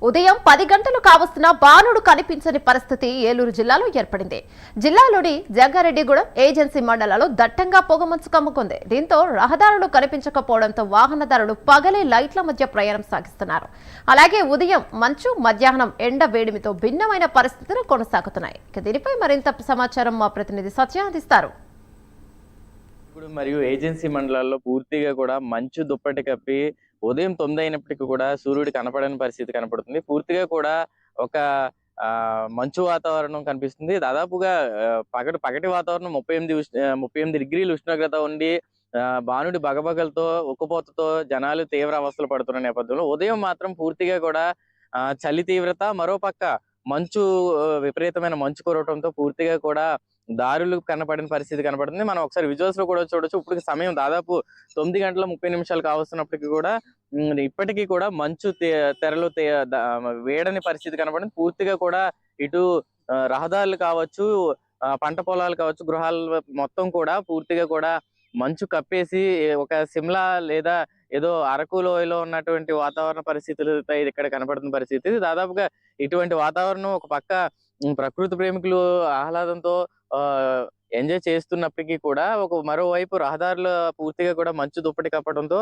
ఉదయం 10 గంటలు కావస్తున్నా బాణుడు కనిపించని పరిస్థితి ఏలూరు జిల్లాలో ఏర్పడింది. జిల్లాలోని జంగారెడ్డిగూడెం ఏజెన్సీ మండలాల్లో దట్టంగా పొగమంచు కమ్ముకుంది. దీంతో రహదారులు కనిపించకపోవడంతో వాహనదారులు పగలే లైట్ల మధ్య ప్రయాణం సాగిస్తున్నారు. అలాగే ఉదయం మంచు, మధ్యాహ్నం ఎండ వేడిమితో భిన్నమైన పరిస్థితులు కొనసాగుతున్నాయి. దీనిపై మరింత సమాచారం మా ప్రతినిధి సత్య అందిస్తారు. మరియు ఏజెన్సీ మండలాల్లో పూర్తిగా కూడా మంచు దుప్పటి కప్పి ఉదయం 9 అయినప్పటికీ కూడా సూర్యుడు కనపడని పరిస్థితి కనపడుతుంది. పూర్తిగా కూడా ఒక మంచు వాతావరణం కనిపిస్తుంది. దాదాపుగా పగటి వాతావరణం 38 డిగ్రీల ఉష్ణోగ్రత ఉండి భానుడి బగబగలతో ఉక్కపోతతో జనాలు తీవ్ర అవస్థలు పడుతున్న నేపథ్యంలో ఉదయం మాత్రం పూర్తిగా కూడా చలి తీవ్రత, మరోపక్క మంచు విపరీతమైన మంచు కురవటంతో పూర్తిగా కూడా దారులు కనపడిన పరిస్థితి కనపడుతుంది. మనం ఒకసారి విజువల్స్ లో కూడా చూడొచ్చు. ఇప్పుడు సమయం దాదాపు 9:30 కావస్తున్నప్పటికీ కూడా ఇప్పటికీ కూడా మంచు తెరలు వేడని పరిస్థితి కనపడింది. పూర్తిగా కూడా ఇటు రహదారులు కావచ్చు, పంట పొలాలు కావచ్చు, గృహాలు మొత్తం కూడా పూర్తిగా కూడా మంచు కప్పేసి ఒక సిమ్లా లేదా ఏదో అరకు లోయలో ఉన్నటువంటి వాతావరణ పరిస్థితులు ఇక్కడ కనపడుతున్న పరిస్థితి. దాదాపుగా ఇటువంటి వాతావరణం ఒక పక్క ప్రకృతి ప్రేమికులు ఆహ్లాదంతో ఎంజాయ్ చేస్తున్నప్పటికీ కూడా మరోవైపు రహదారుల పూర్తిగా కూడా మంచు దుప్పటి కప్పడంతో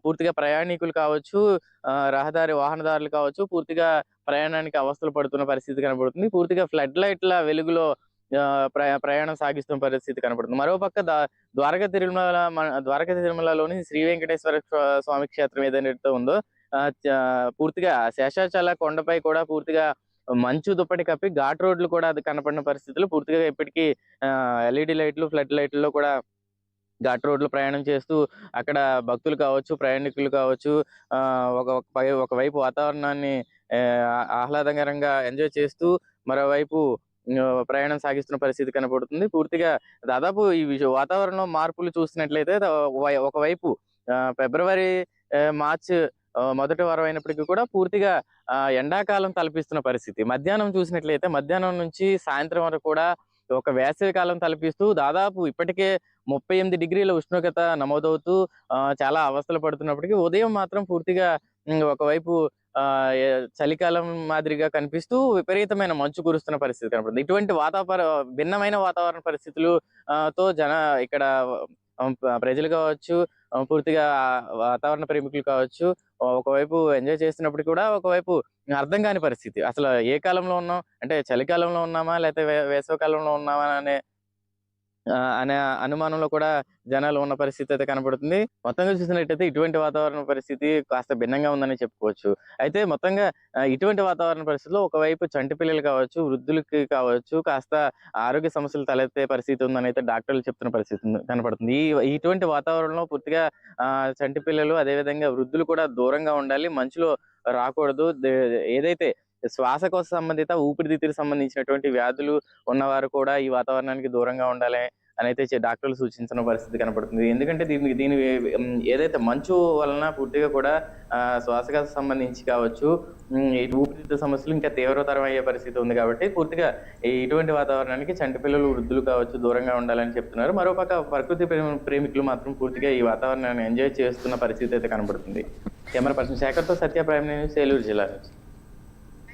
పూర్తిగా ప్రయాణికులు కావచ్చు, వాహనదారులు కావచ్చు, పూర్తిగా ప్రయాణానికి అవస్థలు పడుతున్న పరిస్థితి కనబడుతుంది. పూర్తిగా ఫ్లడ్ లైట్ల వెలుగులో ప్రయాణం సాగిస్తున్న పరిస్థితి కనబడుతుంది. మరోపక్క ద్వారకా తిరుమలలోని శ్రీ వెంకటేశ్వర స్వామి క్షేత్రం ఏదైతే ఉందో పూర్తిగా శేషాచల కొండపై కూడా పూర్తిగా మంచు దుప్పటి కప్పి ఘాట్ రోడ్లు కూడా అది కనపడిన పరిస్థితులు పూర్తిగా ఇప్పటికీ ఎల్ఈడి లైట్లు, ఫ్లడ్ లైట్లలో కూడా ఘాట్ రోడ్లు ప్రయాణం చేస్తూ అక్కడ భక్తులు కావచ్చు, ప్రయాణికులు కావచ్చు ఒకవైపు వాతావరణాన్ని ఆహ్లాదకరంగా ఎంజాయ్ చేస్తూ మరోవైపు ప్రయాణం సాగిస్తున్న పరిస్థితి కనపడుతుంది. పూర్తిగా దాదాపు ఈ వాతావరణంలో మార్పులు చూసినట్లయితే ఒకవైపు ఫిబ్రవరి, మార్చి మొదటి వారం అయినప్పటికీ కూడా పూర్తిగా ఎండాకాలం తలపిస్తున్న పరిస్థితి. మధ్యాహ్నం చూసినట్లయితే మధ్యాహ్నం నుంచి సాయంత్రం వరకు కూడా ఒక వేసవి కాలం తలపిస్తూ దాదాపు ఇప్పటికే 38 డిగ్రీల ఉష్ణోగ్రత నమోదవుతూ చాలా అవస్థలు పడుతున్నప్పటికీ ఉదయం మాత్రం పూర్తిగా ఒకవైపు చలికాలం మాదిరిగా కనిపిస్తూ విపరీతమైన మంచు కురుస్తున్న పరిస్థితి కనపడుతుంది. ఇటువంటి భిన్నమైన వాతావరణ పరిస్థితులు తో ఇక్కడ ప్రజలు కావచ్చు, పూర్తిగా వాతావరణ ప్రేమికులు కావచ్చు ఒకవైపు ఎంజాయ్ చేస్తున్నప్పుడు కూడా ఒకవైపు అర్థం కాని పరిస్థితి. అసలు ఏ కాలంలో ఉన్నాం అంటే చలికాలంలో ఉన్నామా లేకపోతే వేసవి కాలంలో ఉన్నామా అనే అనుమానంలో కూడా జనాలు ఉన్న పరిస్థితి అయితే కనబడుతుంది. మొత్తంగా చూసినట్టయితే ఇటువంటి వాతావరణ పరిస్థితి కాస్త భిన్నంగా ఉందని చెప్పుకోవచ్చు. అయితే మొత్తంగా ఇటువంటి వాతావరణ పరిస్థితుల్లో ఒకవైపు చంటి పిల్లలు కావచ్చు, వృద్ధులకి కావచ్చు కాస్త ఆరోగ్య సమస్యలు తలెత్తే పరిస్థితి ఉందని అయితే డాక్టర్లు చెప్తున్న పరిస్థితి కనపడుతుంది. ఇటువంటి వాతావరణంలో పూర్తిగా చంటి పిల్లలు అదేవిధంగా వృద్ధులు కూడా దూరంగా ఉండాలి. మంచులో రాకూడదు. ఏదైతే శ్వాసకోశ సంబంధిత ఊపిరితిత్తులకు సంబంధించినటువంటి వ్యాధులు ఉన్నవారు కూడా ఈ వాతావరణానికి దూరంగా ఉండాలి అని అయితే డాక్టర్లు సూచించిన పరిస్థితి కనపడుతుంది. ఎందుకంటే దీని ఏదైతే మంచు వలన పూర్తిగా కూడా శ్వాసకోశ సంబంధించి కావచ్చు, ఊపిరితిత్తుల సమస్యలు ఇంకా తీవ్రతరం అయ్యే పరిస్థితి ఉంది. కాబట్టి పూర్తిగా ఇటువంటి వాతావరణానికి చంటి పిల్లలు, వృద్ధులు కావచ్చు దూరంగా ఉండాలని చెప్తున్నారు. మరోపక్క ప్రకృతి ప్రేమికులు మాత్రం పూర్తిగా ఈ వాతావరణాన్ని ఎంజాయ్ చేస్తున్న పరిస్థితి అయితే కనబడుతుంది. కెమెరా పర్సన్ శేఖర్తో సత్య, ప్రైమ్ న్యూస్, ఏలూరు జిల్లా నుంచి.